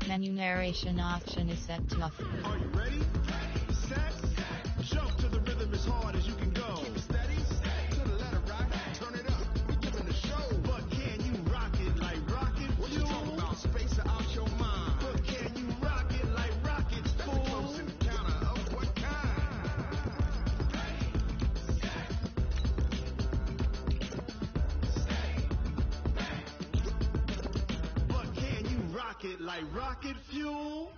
Menu narration option is set to off. Are you ready? Set. Jump to the rhythm as hard as you can go. Keep it steady. To the letter right. Turn it up. We giving the show. But can you rock it like rocket? What you talking about? Space out your mind. But can you rock it like rockets? That's a close encounter of what kind? But can you rock it like rocket fuel?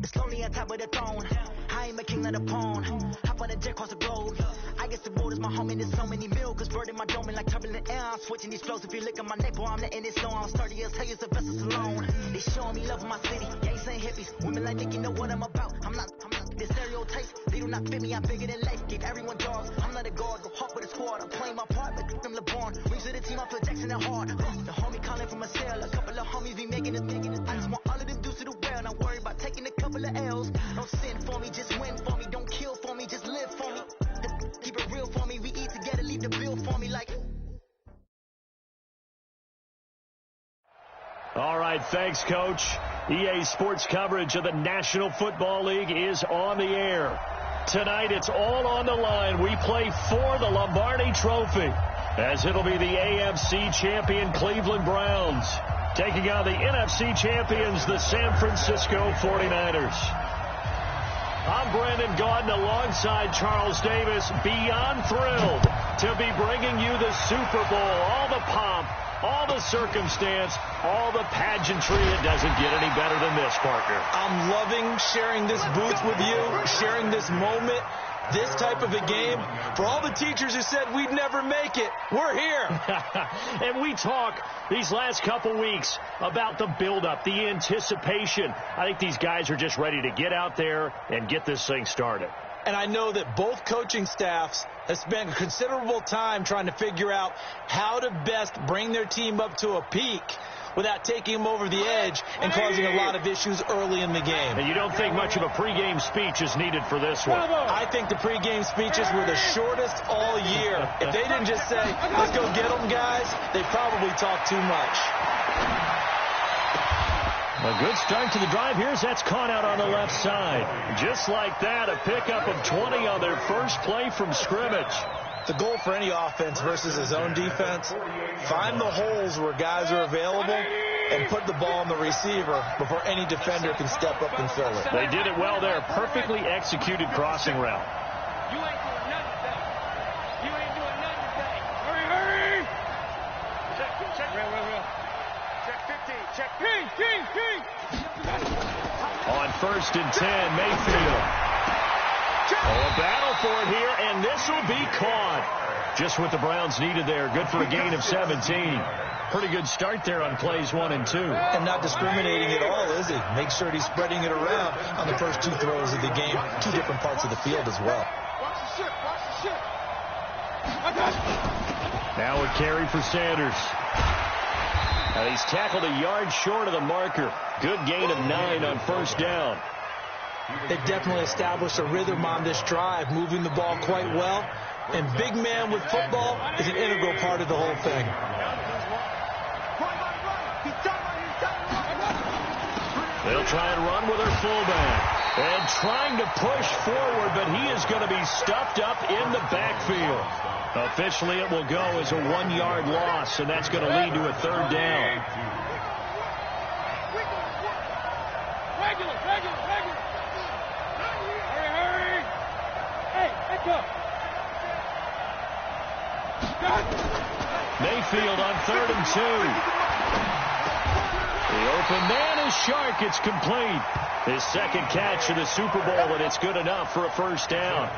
It's lonely on top of the throne. I ain't a king of the pawn. Hop on a jet across the globe. I guess the world is my home and there's so many milkers burning my dome like turbulent air. I'm switching these flows. If you look at my neck, boy, I'm letting it slow. I'm sturdy as hell as a vessel alone. They showing me love in my city. Gangs ain't hippies. Women like Nicky know what I'm about. I'm not the stereotypes. They do not fit me. I'm bigger than life. Give everyone dogs. I'm not a guard. Go hard with a squad. I'm playing my part, but I'm LeBron. Rings to the team. I feel Jackson and hard. The homie calling from a cell. A couple of homies be making it thinking. I just want all of them dudes to the well. Not worry about taking a couple of L's. Don't sin for me, just win for me. Don't kill for me, just live for me. Keep it real for me. We eat together, leave the bill for me like. All right, thanks, Coach. EA Sports coverage of the National Football League is on the air. Tonight, it's all on the line. We play for the Lombardi Trophy, as it'll be the AFC champion Cleveland Browns taking on the NFC champions, the San Francisco 49ers. I'm Brandon Gaudin alongside Charles Davis, beyond thrilled to be bringing you the Super Bowl. All the pomp, all the circumstance, all the pageantry. It doesn't get any better than this, partner. I'm loving sharing this booth with you, sharing this moment, this type of a game. For all the teachers who said we'd never make it, we're here. And we talk these last couple weeks about the buildup, the anticipation. I think these guys are just ready to get out there and get this thing started. And I know that both coaching staffs have spent considerable time trying to figure out how to best bring their team up to a peak without taking them over the edge and causing a lot of issues early in the game. And you don't think much of a pregame speech is needed for this one? I think the pregame speeches were the shortest all year. If they didn't just say, let's go get them, guys, they probably talked too much. A good start to the drive. That's caught out on the left side. Just like that, a pickup of 20 on their first play from scrimmage. The goal for any offense versus his own defense, find the holes where guys are available and put the ball on the receiver before any defender can step up and fill it. They did it well there. Perfectly executed crossing route. You ain't doing nothing today. You ain't doing nothing today. Hurry, hurry. Check. Real. Check 15. Check 15. On 1st and 10, Mayfield. A battle for it here, and this will be caught. Just what the Browns needed there. Good for a gain of 17. Pretty good start there on plays 1 and 2. And not discriminating at all, is he? Make sure he's spreading it around on the first 2 throws of the game. 2 different parts of the field as well. Watch the ship. Now a carry for Sanders. Now he's tackled a yard short of the marker. Good gain of 9 on 1st down. They definitely established a rhythm on this drive, moving the ball quite well. And big man with football is an integral part of the whole thing. They'll try and run with their fullback. And trying to push forward, but he is going to be stuffed up in the backfield. Officially, it will go as a 1-yard loss, and that's going to lead to a 3rd down. Regular. Hurry. Hey, let's go. Mayfield on 3rd and 2. The open man is Shark. It's complete. His 2nd catch of the Super Bowl, and it's good enough for a 1st down.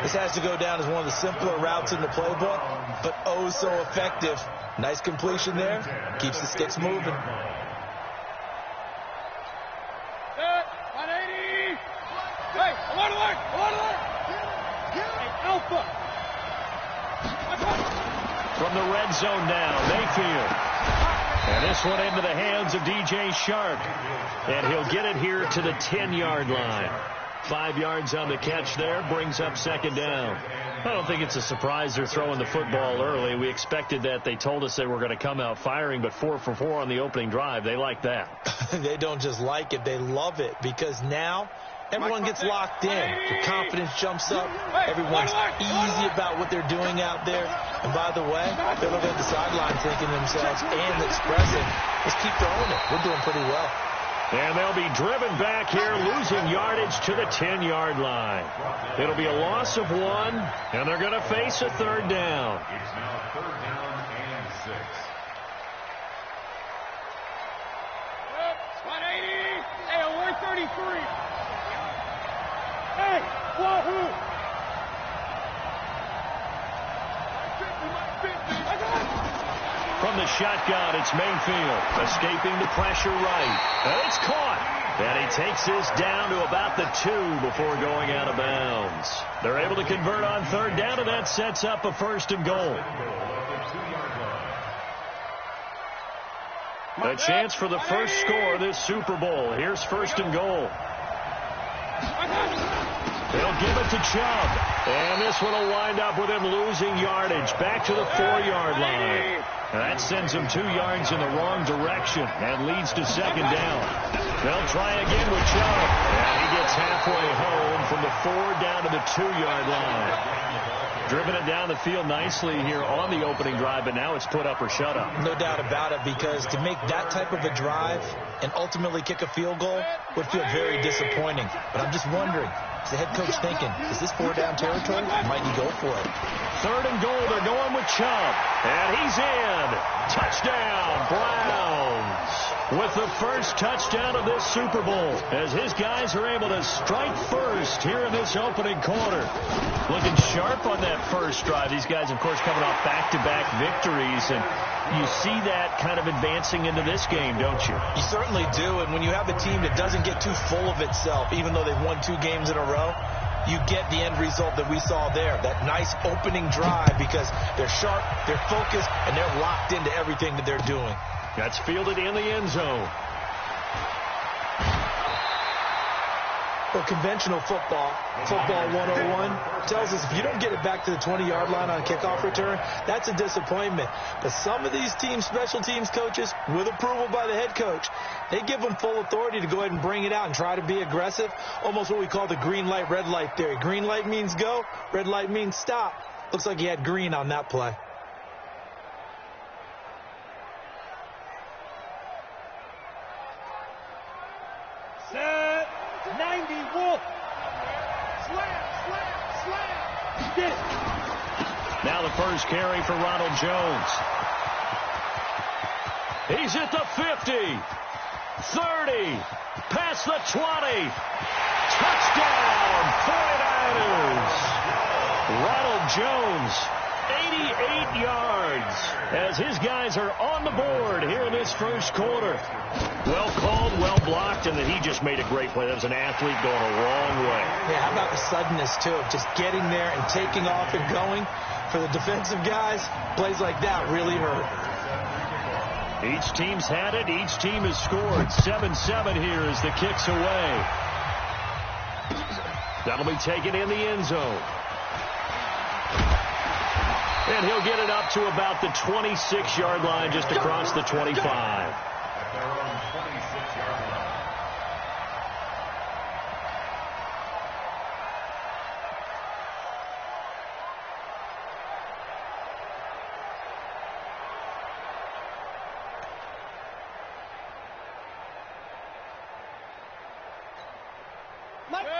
This has to go down as one of the simpler routes in the playbook, but oh so effective. Nice completion there. Keeps the sticks moving. From the red zone now, Mayfield. And this one into the hands of DJ Shark. And he'll get it here to the 10-yard line. 5 yards on the catch there, brings up second down. I don't think it's a surprise they're throwing the football early. We expected that. They told us they were going to come out firing, but 4 for 4 on the opening drive. They like that. They don't just like it, they love it, because now everyone gets locked in. The confidence jumps up. Everyone's easy about what they're doing out there. And by the way, they're looking at the sideline thinking to themselves and expressing, let's keep throwing it. We're doing pretty well. And they'll be driven back here, losing yardage to the 10-yard line. It'll be a loss of 1, and they're going to face a third down. It's now 3rd down and 6. 180. Hey, 133. Hey, wahoo! From the shotgun, it's Mayfield, escaping the pressure right. And it's caught. And he takes this down to about the 2 before going out of bounds. They're able to convert on third down, and that sets up a 1st and goal. A chance for the first score of this Super Bowl. Here's 1st and goal. They'll give it to Chubb. And this one will wind up with him losing yardage back to the 4-yard line. And that sends him 2 yards in the wrong direction and leads to second down. They'll try again with Chubb. And he gets halfway home from the 4 down to the 2-yard line. Driven it down the field nicely here on the opening drive, but now it's put up or shut up. No doubt about it, because to make that type of a drive and ultimately kick a field goal would feel very disappointing. But I'm just wondering, is the head coach thinking, is this 4-down territory? Might he go for it? 3rd and goal, they're going with Chubb. And he's in. Touchdown, Browns. With the first touchdown of this Super Bowl, as his guys are able to strike first here in this opening quarter. Looking sharp on that first drive. These guys, of course, coming off back-to-back victories, and you see that kind of advancing into this game, don't you? You certainly do, and when you have a team that doesn't get too full of itself, even though they've won 2 games in a row, you get the end result that we saw there, that nice opening drive, because they're sharp, they're focused, and they're locked into everything that they're doing. That's fielded in the end zone. Well, conventional football 101, tells us if you don't get it back to the 20-yard line on a kickoff return, that's a disappointment. But some of these teams, special teams coaches, with approval by the head coach, they give them full authority to go ahead and bring it out and try to be aggressive, almost what we call the green light, red light theory. Green light means go, red light means stop. Looks like he had green on that play. Set. 90 Wolf. Slam. Get it. Now the first carry for Ronald Jones. He's at the 50. 30. Past the 20. Touchdown, 49ers. Ronald Jones, 88 yards, as his guys are on the board here in this first quarter. Well called, well blocked, and then he just made a great play. That was an athlete going a long way. Yeah, how about the suddenness, too, of just getting there and taking off and going? For the defensive guys, plays like that really hurt. Each team's had it. Each team has scored. 7-7 here as the kick's away. That'll be taken in the end zone. And he'll get it up to about the 26-yard line, just across the 25.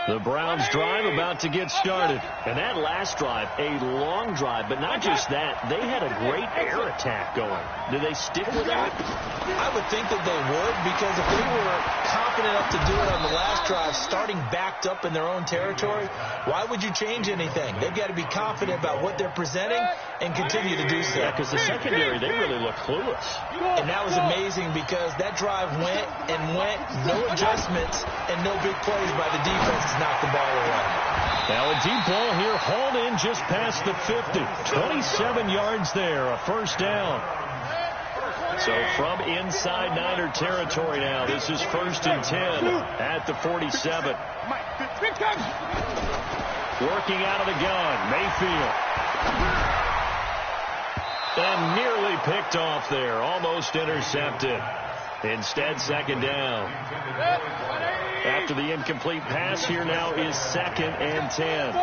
The Browns drive about to get started. And that last drive, a long drive, but not just that. They had a great air attack going. Do they stick with that? I would think that they would, because if they were confident enough to do it on the last drive, starting backed up in their own territory, why would you change anything? They've got to be confident about what they're presenting and continue to do so. Yeah, because the secondary, they really look clueless. And that was amazing, because that drive went and went, no adjustments and no big plays by the defense to knock the ball away. Now a deep ball here, hauled in just past the 50. 27 yards there, a first down. So from inside Niner territory now, this is 1st and 10 at the 47. Working out of the gun, Mayfield. And nearly picked off there, almost intercepted. Instead, 2nd down. After the incomplete pass, here now is 2nd and 10.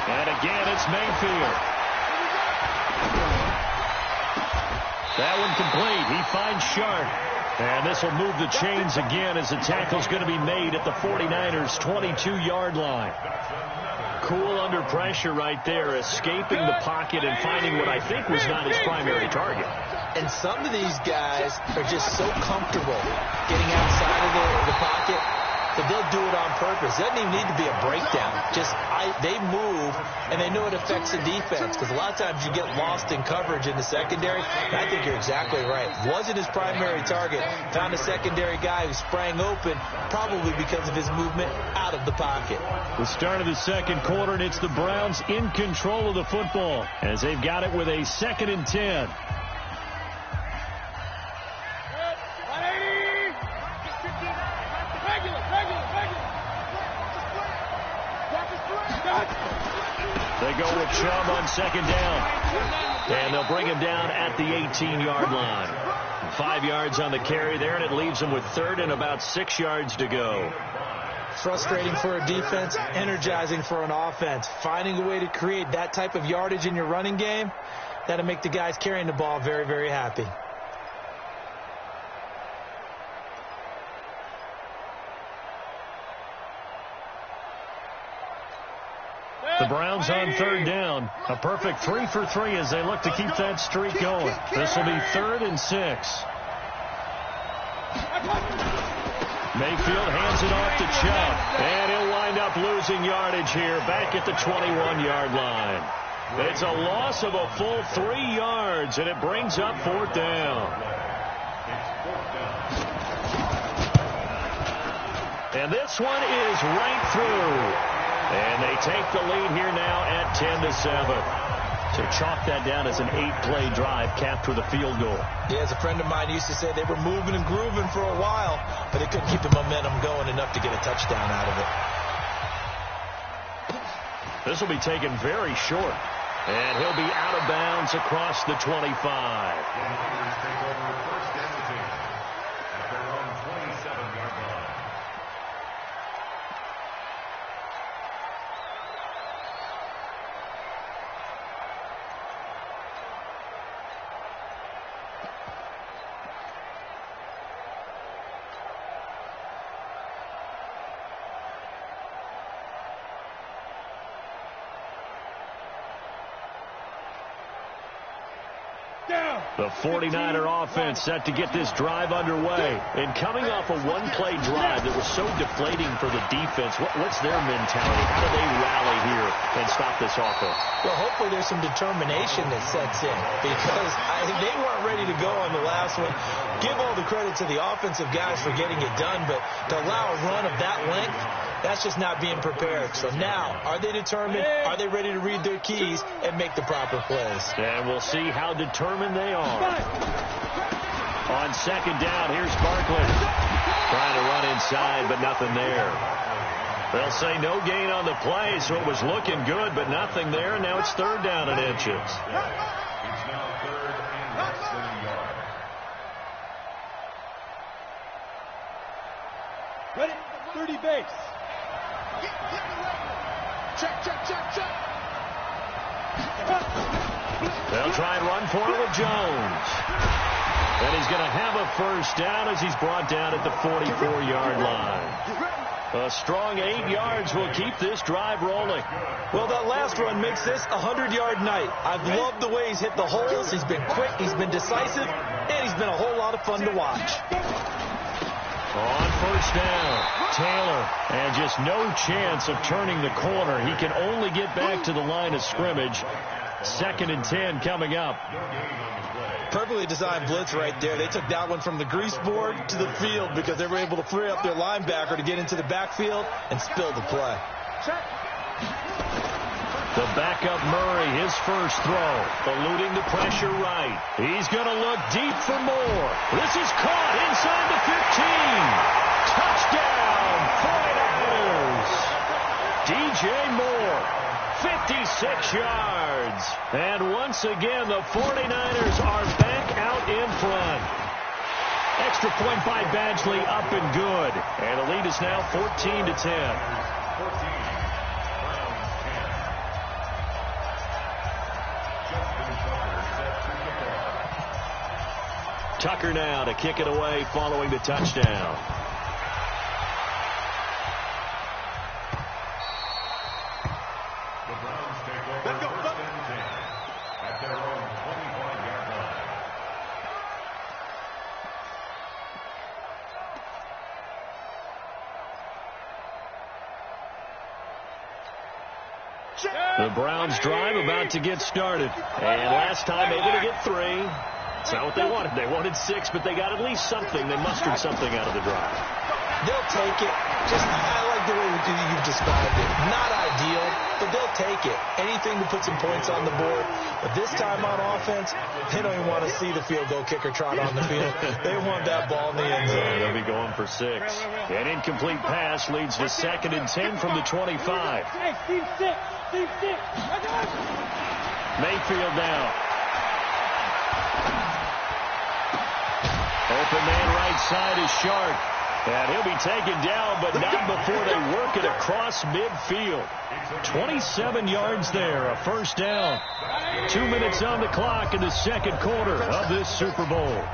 And again, it's Mayfield. That one complete. He finds Sharp. And this will move the chains again as the tackle's going to be made at the 49ers' 22-yard line. Cool under pressure right there, escaping the pocket and finding what I think was not his primary target. And some of these guys are just so comfortable getting outside of the pocket that they'll do it on purpose. It doesn't even need to be a breakdown. They move, and they know it affects the defense, because a lot of times you get lost in coverage in the secondary. And I think you're exactly right. Wasn't his primary target. Found a secondary guy who sprang open, probably because of his movement out of the pocket. The start of the 2nd quarter, and it's the Browns in control of the football as they've got it with a 2nd and 10. They go with Chubb on 2nd down. And they'll bring him down at the 18-yard line. 5 yards on the carry there, and it leaves them with 3rd and about 6 yards to go. Frustrating for a defense, energizing for an offense. Finding a way to create that type of yardage in your running game, that'll make the guys carrying the ball very, very happy. The Browns on 3rd down. A perfect 3 for 3 as they look to keep that streak going. This will be 3rd and 6. Mayfield hands it off to Chubb. And he'll wind up losing yardage here back at the 21-yard line. It's a loss of a full 3 yards, and it brings up 4th down. And this one is right through. And they take the lead here now at 10-7. So chalk that down as an 8-play drive capped with a field goal. Yeah, as a friend of mine used to say, they were moving and grooving for a while, but they couldn't keep the momentum going enough to get a touchdown out of it. This will be taken very short. And he'll be out of bounds across the 25. The 49er offense set to get this drive underway. And coming off a one-play drive that was so deflating for the defense, what's their mentality? How do they rally here and stop this offense? Well, hopefully there's some determination that sets in, because they weren't ready to go on the last one. Give all the credit to the offensive guys for getting it done, but to allow a run of that length, that's just not being prepared. So now, are they determined? Are they ready to read their keys and make the proper plays? And we'll see how determined they are. On 2nd down, here's Barkley. Trying to run inside, but nothing there. They'll say no gain on the play, so it was looking good, but nothing there. Now it's 3rd down and inches. It's now 3rd and less than a yard. Ready? 30 base. Check. They'll try and run for it with Jones. And he's going to have a 1st down as he's brought down at the 44-yard line. A strong 8 yards will keep this drive rolling. Well, that last run makes this a 100-yard night. I've loved the way he's hit the holes. He's been quick, he's been decisive, and he's been a whole lot of fun to watch. On 1st down, Taylor, and just no chance of turning the corner. He can only get back to the line of scrimmage. 2nd and 10 coming up. Perfectly designed blitz right there. They took that one from the grease board to the field because they were able to free up their linebacker to get into the backfield and spill the play. The backup Murray, his first throw, eluding the pressure right. He's going to look deep for more. This is caught inside the 15. Touchdown, 49ers. DJ Moore, 56 yards. And once again, the 49ers are back out in front. Extra point by Badgley, up and good. And the lead is now 14-10. Tucker now to kick it away following the touchdown. The Browns take over first and 10 at their own 25-yard line. The Browns drive about to get started. And last time able to get 3. It's not what they wanted. They wanted 6, but they got at least something. They mustered something out of the drive. They'll take it. I like the way you've described it. Not ideal, but they'll take it. Anything to put some points on the board. But this time on offense, they don't even want to see the field goal kicker trot on the field. They want that ball in the end zone. They'll be going for 6. An incomplete pass leads to 2nd and 10 from the 25. Mayfield now. Open man right side is Sharp. And he'll be taken down, but not before they work it across midfield. 27 yards there, a first down. 2 minutes on the clock in the second quarter of this Super Bowl.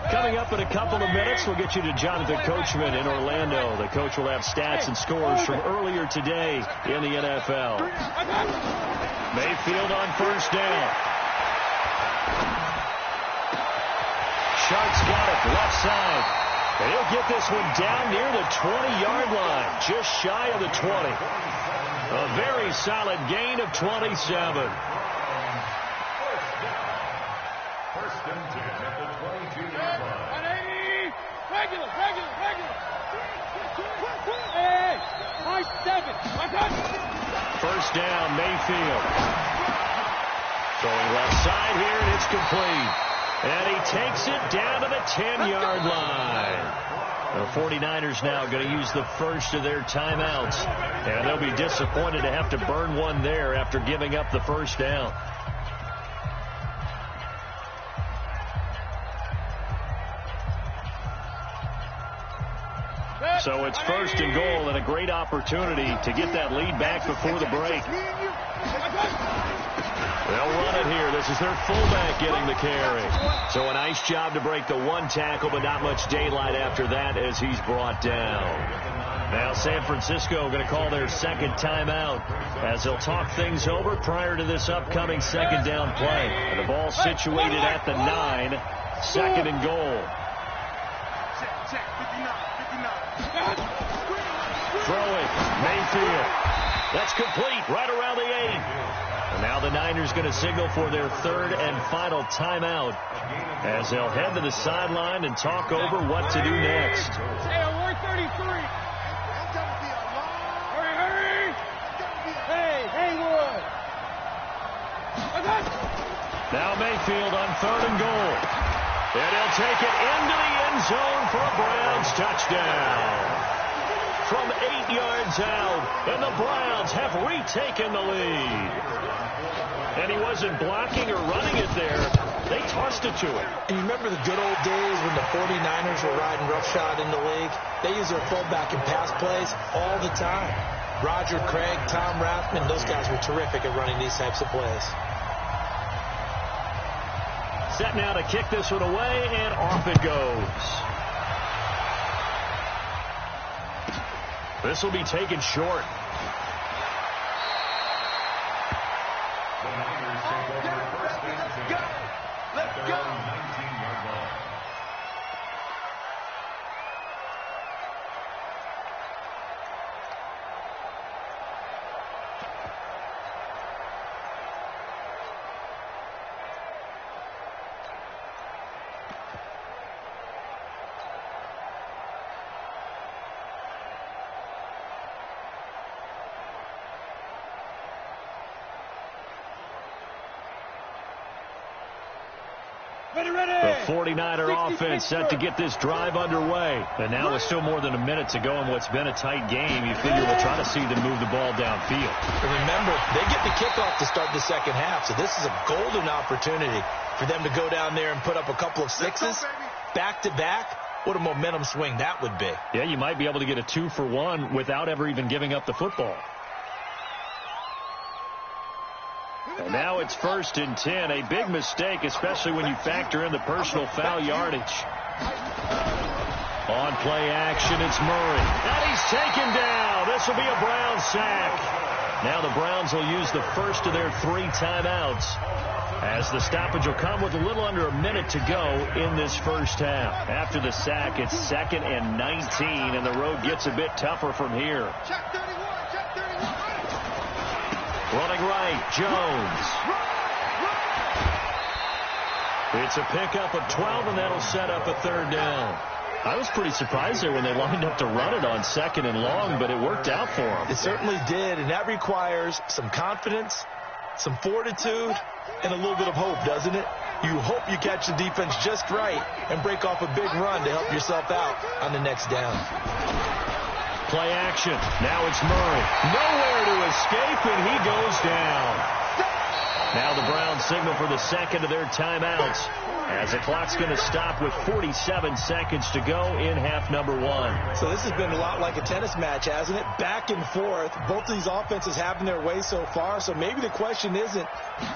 Coming up in a couple of minutes, we'll get you to Jonathan Coachman in Orlando. The coach will have stats and scores from earlier today in the NFL. Mayfield on first down. Sharp's got it left side. And he'll get this one down near the 20-yard line, just shy of the 20. A very solid gain of 27. First and 10 at the 22-yard line. Regular. Hey, 7. First down, Mayfield. Throwing left side here, and it's complete. And he takes it down to the 10-yard line. The 49ers now going to use the first of their timeouts. And they'll be disappointed to have to burn one there after giving up the first down. So it's first and goal and a great opportunity to get that lead back before the break. They'll run it here. This is their fullback getting the carry. So a nice job to break the one tackle, but not much daylight after that as he's brought down. Now San Francisco going to call their second timeout as they'll talk things over prior to this upcoming second down play. And the ball situated at the 9, second and goal. Throwing, Mayfield. That's complete right around the 8. And now the Niners going to signal for their third and final timeout as they'll head to the sideline and talk over what to do next. Hurry. Hey, Haywood. Now Mayfield on third and goal. And he'll take it into the end zone for a Browns touchdown. From 8 yards out, and the Browns have retaken the lead. And he wasn't blocking or running it there. They tossed it to him. And you remember the good old days when the 49ers were riding roughshod in the league? They used their fullback in pass plays all the time. Roger Craig, Tom Rathman, those guys were terrific at running these types of plays. Set now to kick this one away, and off it goes. This will be taken short. The Niners take over first and 10 at their own 19-yard line. The 49er offense set to get this drive underway. And now with still more than a minute to go in what's been a tight game, you figure we'll try to see them move the ball downfield. And remember, they get the kickoff to start the second half, so this is a golden opportunity for them to go down there and put up a couple of sixes back-to-back. What a momentum swing that would be. Yeah, you might be able to get a 2-for-1 without ever even giving up the football. And now it's 1st and 10. A big mistake, especially when you factor in the personal foul yardage. On play action, it's Murray. And he's taken down. This will be a Browns sack. Now the Browns will use the first of their 3 timeouts, as the stoppage will come with a little under a minute to go in this first half. After the sack, it's 2nd and 19, and the road gets a bit tougher from here. Check 31, check 31. Running right, Jones. It's a pickup of 12, and that'll set up a 3rd down. I was pretty surprised there when they lined up to run it on 2nd and long, but it worked out for them. It certainly did, and that requires some confidence, some fortitude, and a little bit of hope, doesn't it? You hope you catch the defense just right and break off a big run to help yourself out on the next down. Play action. Now it's Murray. Nowhere to escape, and he goes down. Now the Browns signal for the second of their timeouts, as the clock's going to stop with 47 seconds to go in half number 1. So this has been a lot like a tennis match, hasn't it? Back and forth. Both of these offenses having their way so far. So maybe the question isn't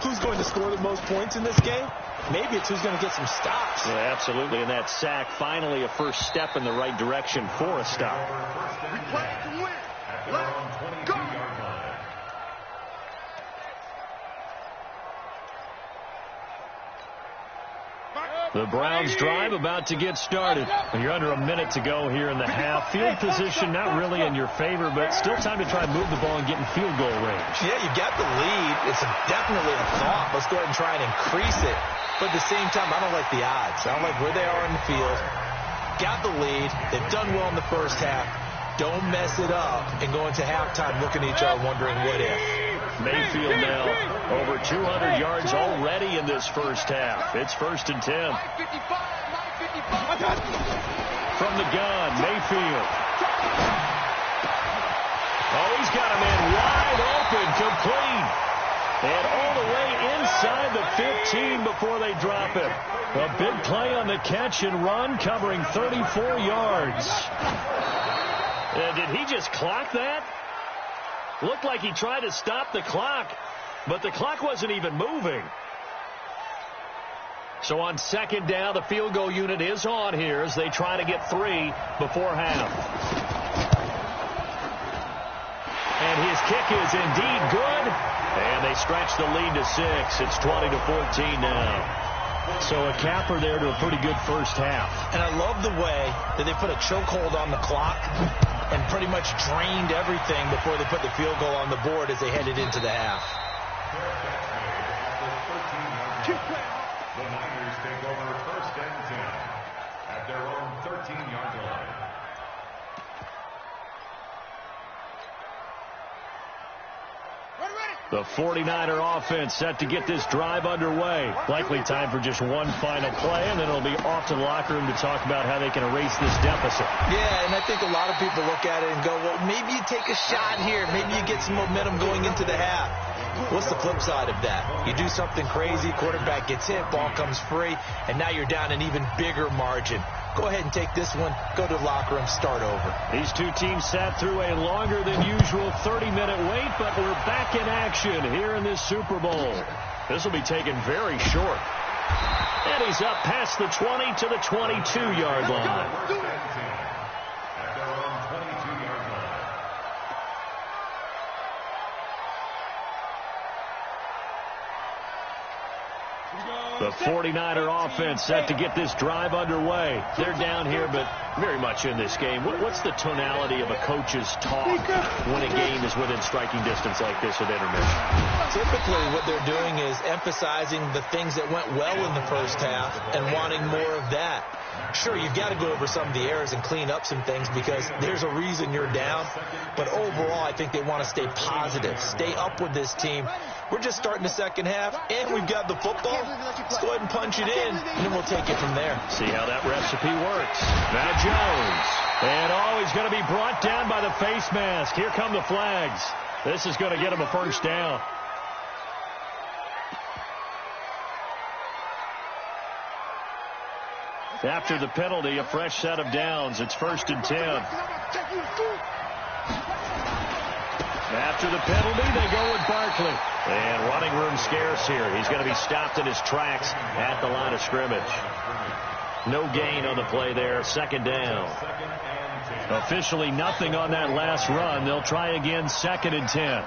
who's going to score the most points in this game. Maybe it's who's going to get some stops. Yeah, absolutely. And that sack, finally a first step in the right direction for a stop. We play to win. Let's go. The Browns drive about to get started. You're under a minute to go here in the half. Field position not really in your favor, but still time to try and move the ball and get in field goal range. Yeah, you got the lead. It's definitely a thought. Let's go ahead and try and increase it. But at the same time, I don't like the odds. I don't like where they are in the field. Got the lead. They've done well in the first half. Don't mess it up and go into halftime looking at each other wondering what if. Mayfield now over 200 yards already in this first half. It's 1st and 10. From the gun, Mayfield. Oh, he's got a man wide open, complete. And all the way inside the 15 before they drop him. A big play on the catch and run, covering 34 yards. Did he just clock that? Looked like he tried to stop the clock, but the clock wasn't even moving. So on 2nd down, the field goal unit is on here as they try to get 3 before half. And his kick is indeed good, and they stretch the lead to 6. It's 20-14 now. So a capper there to a pretty good first half. And I love the way that they put a chokehold on the clock and pretty much drained everything before they put the field goal on the board as they headed into the half. The Niners take over 1st and 10 at their own 13-yard line. The 49er offense set to get this drive underway. Likely time for just one final play, and then it'll be off to the locker room to talk about how they can erase this deficit. Yeah, and I think a lot of people look at it and go, well, maybe you take a shot here. Maybe you get some momentum going into the half. What's the flip side of that? You do something crazy, quarterback gets hit, ball comes free, and now you're down an even bigger margin. Go ahead and take this one, go to the locker room, start over. These two teams sat through a longer than usual 30-minute wait, but we're back in action here in this Super Bowl. This will be taken very short. And he's up past the 20 to the 22-yard line. The 49er offense set to get this drive underway. They're down here, but very much in this game. What's the tonality of a coach's talk when a game is within striking distance like this with intermission? Typically, what they're doing is emphasizing the things that went well in the first half and wanting more of that. Sure, you've got to go over some of the errors and clean up some things because there's a reason you're down. But overall, I think they want to stay positive, stay up with this team. We're just starting the second half, and we've got the football. Let's go ahead and punch it in, and then we'll take it from there. See how that recipe works. Now Jones. And he's going to be brought down by the face mask. Here come the flags. This is going to get him a first down. After the penalty, a fresh set of downs. It's 1st and 10. After the penalty, they go with Barkley. And running room scarce here. He's going to be stopped in his tracks at the line of scrimmage. No gain on the play there. 2nd down. Officially nothing on that last run. They'll try again. 2nd and 10.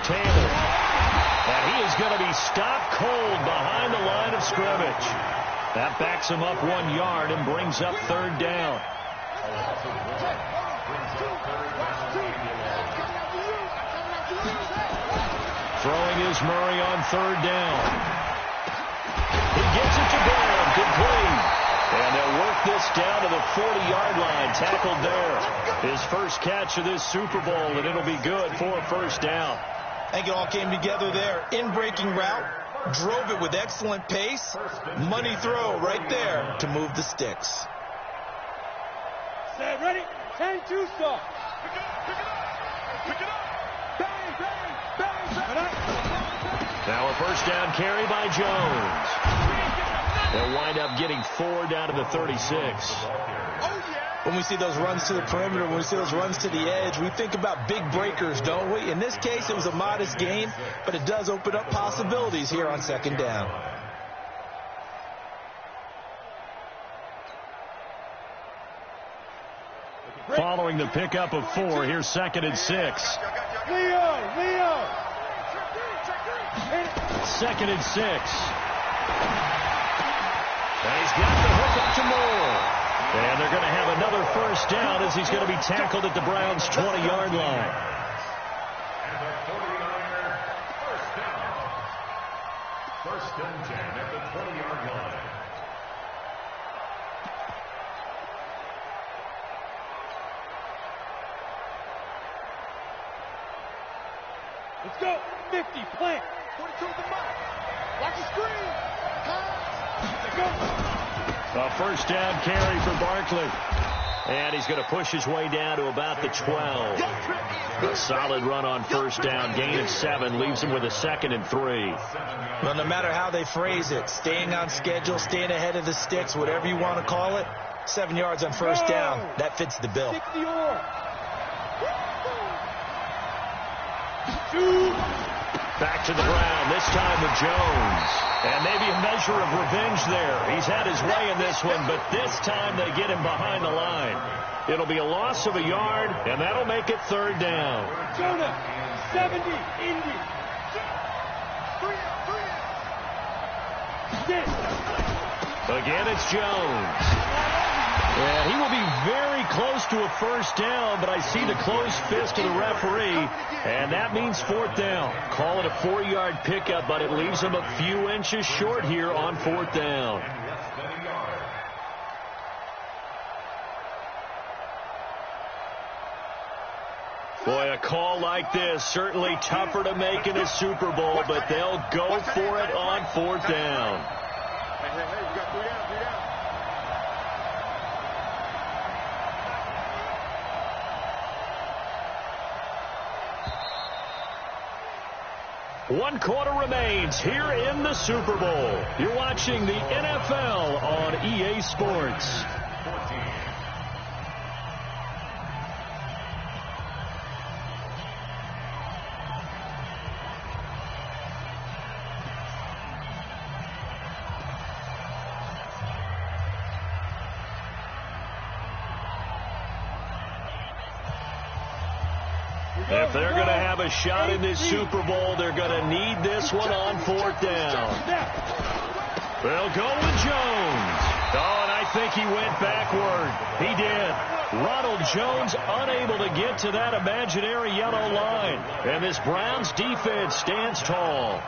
Taylor. And he is going to be stopped cold behind the line of scrimmage. That backs him up 1 yard and brings up 3rd down. Throwing is Murray on 3rd down. He gets it to Brown. Complete. And they'll work this down to the 40-yard line. Tackled there. His first catch of this Super Bowl, and it'll be good for a 1st down. I think it all came together there. In-breaking route. Drove it with excellent pace. Money throw right there to move the sticks. Set, ready? 10-2 stop. Pick it up. Pick it up. Bang, bang, bang, bang. Now a 1st down carry by Jones. They'll wind up getting 4 down to the 36. When we see those runs to the perimeter, when we see those runs to the edge, we think about big breakers, don't we? In this case, it was a modest gain, but it does open up possibilities here on 2nd down. Following the pickup of 4, here's 2nd and 6. Leo. 2nd and 6. And he's got the hook up to Moore. And they're going to have another 1st down as he's going to be tackled at the Browns' 20-yard line. And the 49er, 1st down. 1st and 10 at the 20-yard line. Let's go. 50, plant. 42 at the mark. Watch the screen. Let's go. A 1st down carry for Barkley. And he's going to push his way down to about the 12. A solid run on 1st down. Gain of 7 leaves him with a 2nd and 3. Well, no matter how they phrase it, staying on schedule, staying ahead of the sticks, whatever you want to call it, 7 yards on 1st down. That fits the bill. Back to the ground, this time with Jones. And maybe a measure of revenge there. He's had his way in this one, but this time they get him behind the line. It'll be a loss of a yard, and that'll make it 3rd down. Jonah, 70, Indy. 6. Again, it's Jones. And he will be very close to a 1st down, but I see the closed fist of the referee, and that means 4th down. Call it a 4-yard pickup, but it leaves him a few inches short here on 4th down. Boy, a call like this, certainly tougher to make in a Super Bowl, but they'll go for it on 4th down. Hey, you got 3 down, 3 down. One quarter remains here in the Super Bowl. You're watching the NFL on EA Sports. If they're going to have a shot in this Super Bowl, they're going to need this one on 4th down. They'll go with Jones. Oh, and I think he went backward. He did. Ronald Jones unable to get to that imaginary yellow line. And this Browns defense stands tall.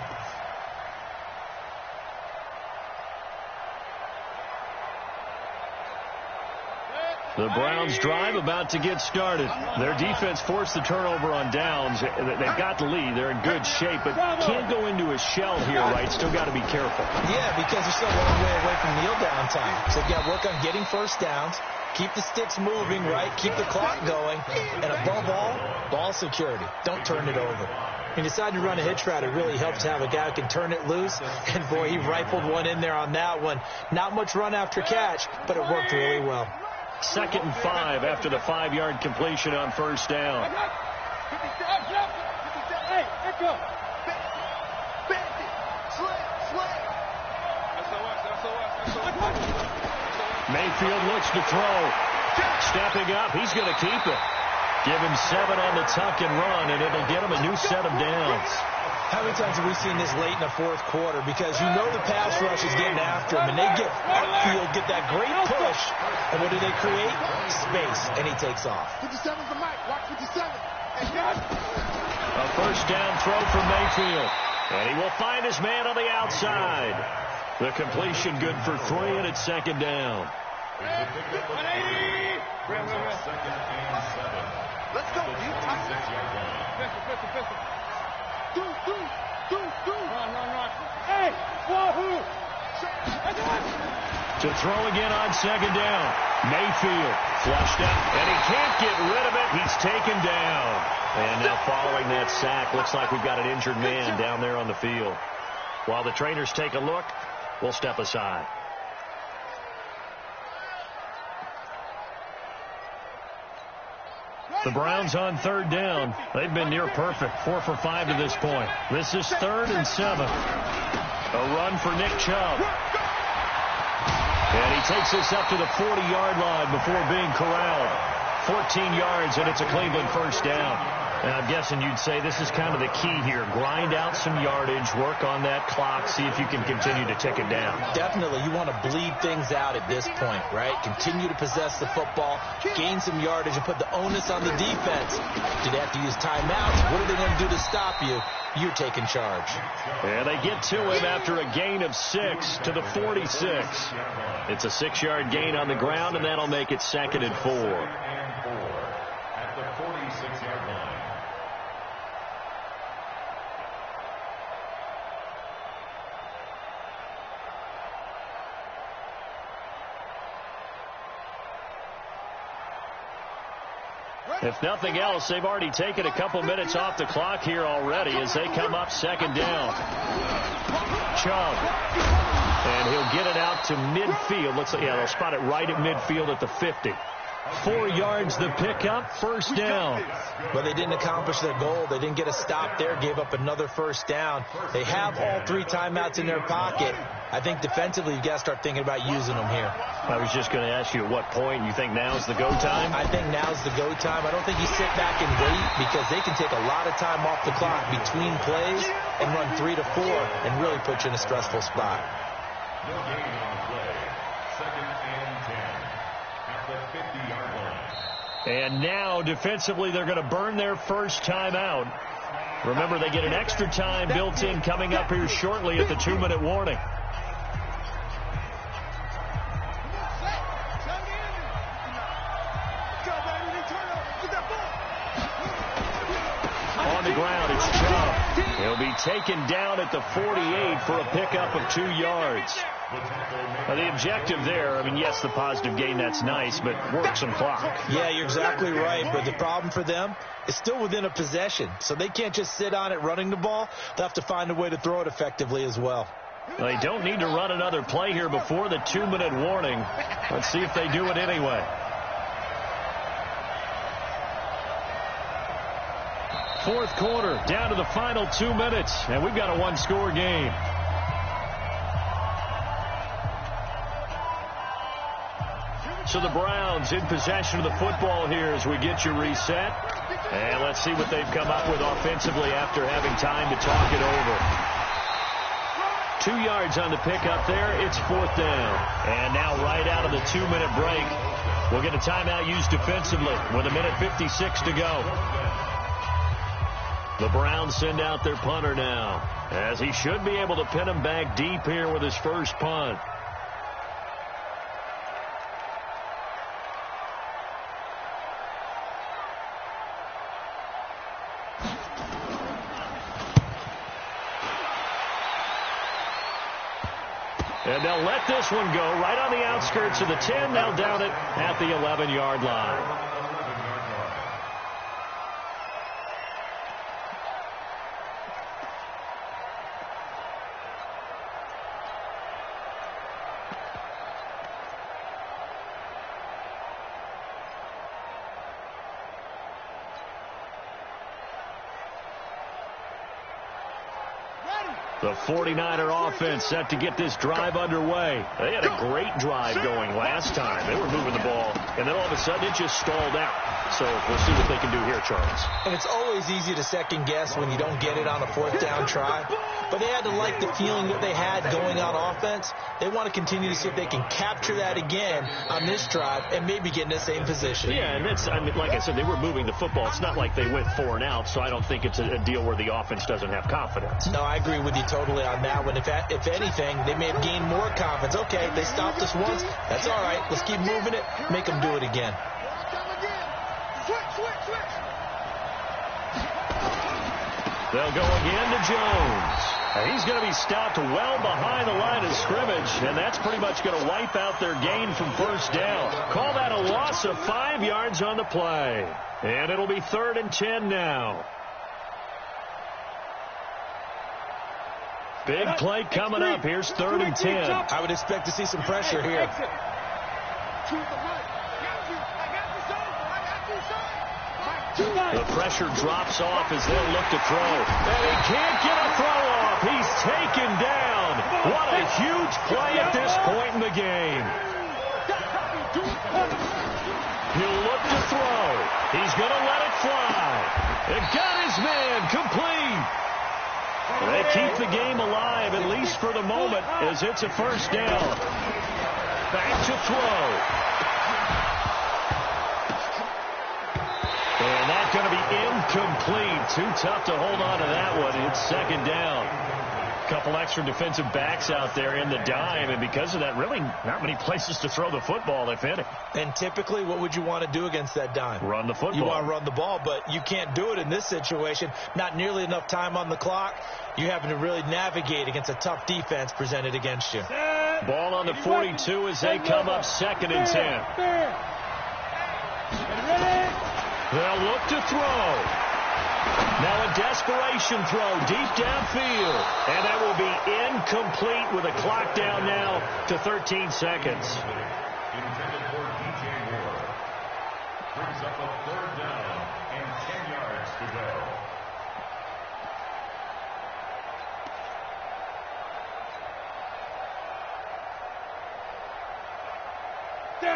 The Browns drive about to get started. Their defense forced the turnover on downs. They've got the lead. They're in good shape, but can't go into a shell here, right? Still got to be careful. Yeah, because they're still a long way away from kneel down time. So you got to work on getting first downs, keep the sticks moving, right? Keep the clock going, and above all, ball security. Don't turn it over. When you decide to run a hitch route, it really helps to have a guy who can turn it loose. And, boy, he rifled one in there on that one. Not much run after catch, but it worked really well. 2nd and 5 after the 5-yard completion on first down. Mayfield looks to throw. Stepping up, he's going to keep it. Give him 7 on the tuck and run, and it'll get him a new set of downs. How many times have we seen this late in the fourth quarter? Because you know the pass rush is getting after him, and they get upfield, get that great push, and what do they create? Space, and he takes off. 57's the mic. Watch 57. A first down throw from Mayfield, and he will find his man on the outside. The completion good for 3, and it's 2nd down. Let's go, deep. Hey, wahoo! To throw again on 2nd down. Mayfield flushed out, and he can't get rid of it. He's taken down. And now following that sack, looks like we've got an injured man down there on the field. While the trainers take a look, we'll step aside. The Browns on 3rd down. They've been near perfect, 4 for 5 to this point. This is 3rd and 7. A run for Nick Chubb. And he takes us up to the 40-yard line before being corralled. 14 yards, and it's a Cleveland first down. And I'm guessing you'd say this is kind of the key here. Grind out some yardage, work on that clock, see if you can continue to tick it down. Definitely. You want to bleed things out at this point, right? Continue to possess the football, gain some yardage, and put the onus on the defense. Do they have to use timeouts? What are they going to do to stop you? You're taking charge. And they get to him after a gain of 6 to the 46. It's a 6-yard gain on the ground, and that'll make it 2nd and 4. At the 46-yard line. If nothing else, they've already taken a couple minutes off the clock here already as they come up 2nd down. Chubb. And he'll get it out to midfield. Looks like, yeah, they'll spot it right at midfield at the 50. 4 yards the pickup, first down. But they didn't accomplish their goal. They didn't get a stop there, gave up another first down. They have all 3 timeouts in their pocket. I think defensively you've got to start thinking about using them here. I was just going to ask you at what point you think now's the go time? I think now's the go time. I don't think you sit back and wait because they can take a lot of time off the clock between plays and run 3 to 4 and really put you in a stressful spot. No gain on play. 2nd and 10 at the 50-yard line. And now, defensively, they're going to burn their first timeout. Remember, they get an extra time built in coming up here shortly at the 2-minute warning. On the ground, it's Chubb. He'll be taken down at the 48 for a pickup of 2 yards. Now, the objective there, I mean, yes, the positive gain, that's nice, but work some clock. Yeah, you're exactly right. But the problem for them is still within a possession. So they can't just sit on it running the ball. They'll have to find a way to throw it effectively as well. They don't need to run another play here before the 2-minute warning. Let's see if they do it anyway. Fourth quarter, down to the final 2 minutes, and we've got a 1-score game. So the Browns in possession of the football here as we get you reset. And let's see what they've come up with offensively after having time to talk it over. 2 yards on the pickup there. It's 4th down. And now right out of the 2-minute break, we'll get a timeout used defensively with 1:56 to go. The Browns send out their punter now, as he should be able to pin him back deep here with his first punt. And they'll let this one go right on the outskirts of the 10. They'll down it at the 11-yard line. The 49er offense set to get this drive underway. They had a great drive going last time. They were moving the ball, and then all of a sudden it just stalled out. So we'll see what they can do here, Charles. And it's always easy to second guess when you don't get it on a 4th down try. But they had to like the feeling that they had going on offense. They want to continue to see if they can capture that again on this drive and maybe get in the same position. Yeah, and that's, I mean, like I said, they were moving the football. It's not like they went 4 and out, so I don't think it's a deal where the offense doesn't have confidence. No, I agree with you totally on that one. If anything, they may have gained more confidence. Okay, they stopped us once. That's all right. Let's keep moving it. Make them do it again. They'll go again to Jones. And he's going to be stopped well behind the line of scrimmage, and that's pretty much going to wipe out their gain from 1st down. Call that a loss of 5 yards on the play. And it'll be 3rd and 10 now. Big play coming up. Here's 3rd and 10. I would expect to see some pressure here. The pressure drops off as they'll look to throw. And he can't get a throw off. He's taken down. What a huge play at this point in the game. He'll look to throw. He's going to let it fly. And got his man complete. They keep the game alive, at least for the moment, as it's a 1st down. Back to throw. And that's going to be incomplete. Too tough to hold on to that one. It's 2nd down. A couple extra defensive backs out there in the dime, and because of that, really not many places to throw the football, if any. And typically, what would you want to do against that dime? Run the football. You want to run the ball, but you can't do it in this situation. Not nearly enough time on the clock. You having to really navigate against a tough defense presented against you. Ball on the 42 as they come up 2nd and 10. They'll look to throw. Now a desperation throw deep downfield. And that will be incomplete with a clock down now to 13 seconds. Intended for DJ Moore. Brings up a 3rd down and 10 yards to go.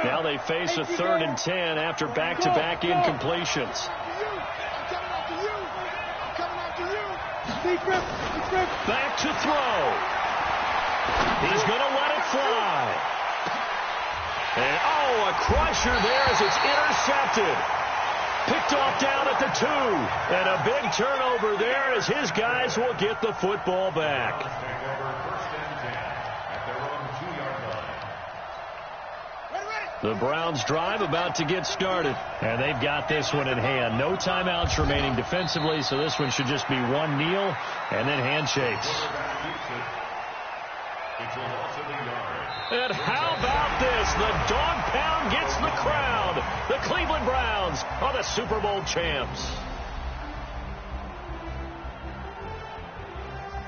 Now they face a 3rd and 10 after back-to-back incompletions. Back to throw. He's going to let it fly. And, a crusher there as it's intercepted. Picked off down at the 2. And a big turnover there as his guys will get the football back. The Browns drive about to get started, and they've got this one in hand. No timeouts remaining defensively, so this one should just be one kneel and then handshakes. And how about this? The dog pound gets the crowd. The Cleveland Browns are the Super Bowl champs.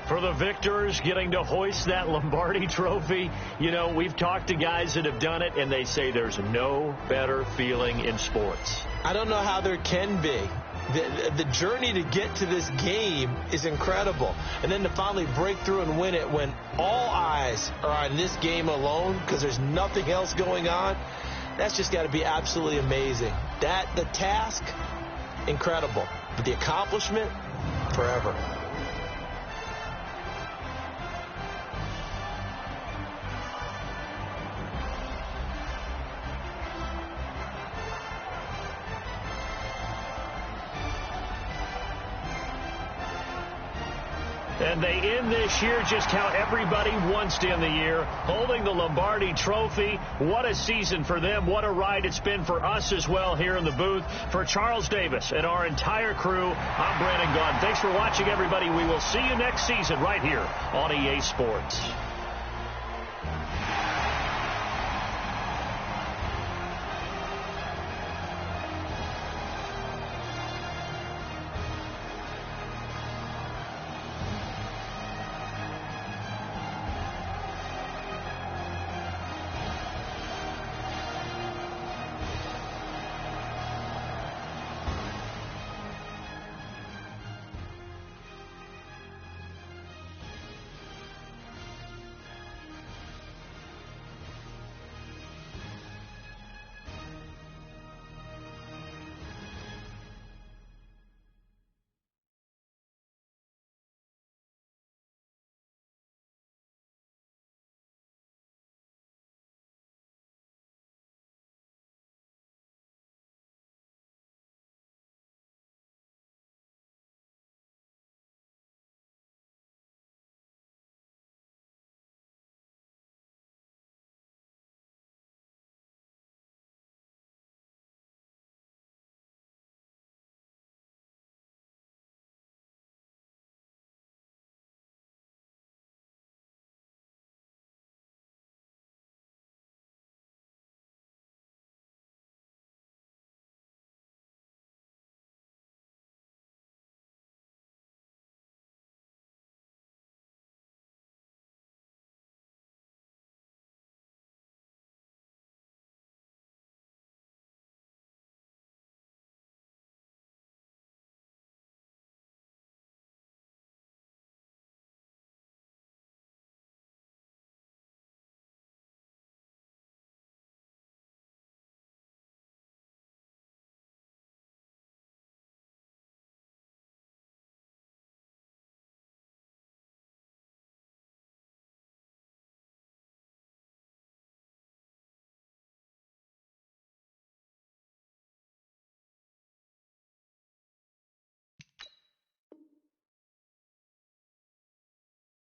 For the victors getting to hoist that Lombardi trophy, you know, we've talked to guys that have done it, and they say there's no better feeling in sports. I don't know how there can be. The journey to get to this game is incredible. And then to finally break through and win it when all eyes are on this game alone because there's nothing else going on, that's just got to be absolutely amazing. The task, incredible. But the accomplishment, forever. And they end this year just how everybody wants to end the year, holding the Lombardi Trophy. What a season for them. What a ride it's been for us as well here in the booth. For Charles Davis and our entire crew, I'm Brandon Gaudin. Thanks for watching, everybody. We will see you next season right here on EA Sports.